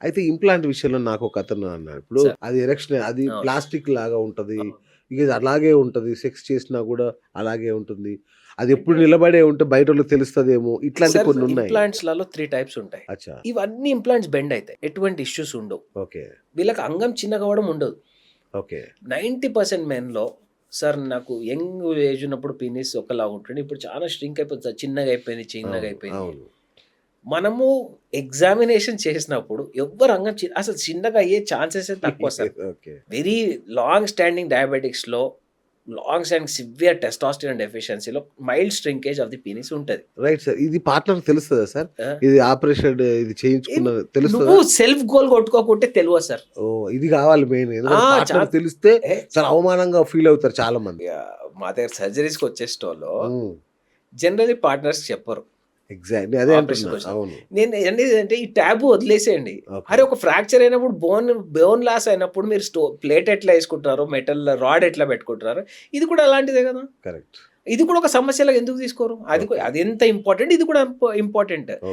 అయితే ఇంప్లాంట్ విషయంలో నాకు ఒక అతను అన్నాడు. ఇప్పుడు సార్. అది ఎరెక్షన్ అది అవును. ప్లాస్టిక్ లాగా ఉంటది. అవును. ఇక ఇది అలాగే ఉంటది. సెక్స్ చేసినా గూడా అలాగే ఉంటుంది. అది ఎప్పుడు అంటే నిలబడే ఉంటే బయటోళ్ళకి తెలుస్తదేమో ఇట్లాంటివి సార్ కొన్నున్నాయి. ఇంప్లాంట్స్‌లలో 3 టైప్స్ ఉంటాయి. అచ్చా! ఇవన్నీ ఇంప్లాంట్స్ బెండ్ అయితాయి. ఎటువంటి ఇష్యూస్ ఉండవు. ఓకే. వీళ్ళకి అంగం చిన్నగవ్వడం ఉండదు. ఓకే. 90% మెన్‌లో సార్ నాకు యంగ్ ఏజ్ ఉన్నప్పుడు పీనిస్ ఒకలాగా ఉంటుండే. ఇప్పుడు చాలా ష్రింక్ అయిపోతుంది సార్. చిన్నగా అయిపోయింది, చిన్నగా అవును. అయిపోయింది. అవును. మనము ఎగ్జామినేషన్ చేసినప్పుడు ఎవ్వరు అంగం అసలు చిన్నగా అయ్యే ఛాన్సెసే తక్కువ sir. Okay. Very long standing డయాబెటిక్స్‌లో, లాంగ్ స్టాండింగ్ సివియర్ టెస్టోస్టెరాన్ డెఫిషియన్సీలో mild shrinkage of the penis ఉంటది. Right sir. ఇది పార్ట్నర్‌కి తెలుస్తదా సార్? ఆ! ఇది ఆపరేషన్ ఇది ఏం చేయించుకున్న నువ్వు తెలుస్తదా? సెల్ఫ్ గోల్ కొట్టుకోకుంటే తెలవదు సార్. ఓహ్! ఇది గావాలి మెయిన్. ఆ! ఎందుకంటే పార్ట్నర్‌కి తెలిస్తే ఏ చాలా అవమానంగా ఫీల్ అవుతారు చాలా మంది. మా దగ్గర సర్జరీస్‌కొచ్చేటోళ్ళు హ్మ్. జనరల్లీ పార్ట్నర్స్ చెప్పరు. ఎగ్జాక్ట్‌లీ అదే అంటున్నా. ఆపరేషన్‌కొచ్చినప్పుడు. అవును. నేను అనేదేంటంటే ఈ టాబూ వదిలేసేయండి. ఓకే. అరే! ఒక ఫ్రాక్చర్ అయినప్పుడు బోన్ లాస్ అయినప్పుడు మీరు ప్లేట్ ఎట్లా యేసుకుంటున్నారో, మెటల్ రాడ్ ఎట్లా పెట్టుకుంటున్నారో, ఇది కూడా అలాంటిదే గదా! కరెక్ట్. ఇది కూడా ఒక సమస్యలాగా ఎందుకు తీసుకోరు? ఓకే. అది ఎంత ఇంపార్టెంట్ ఇది కూడా ఇంపార్టెంట్.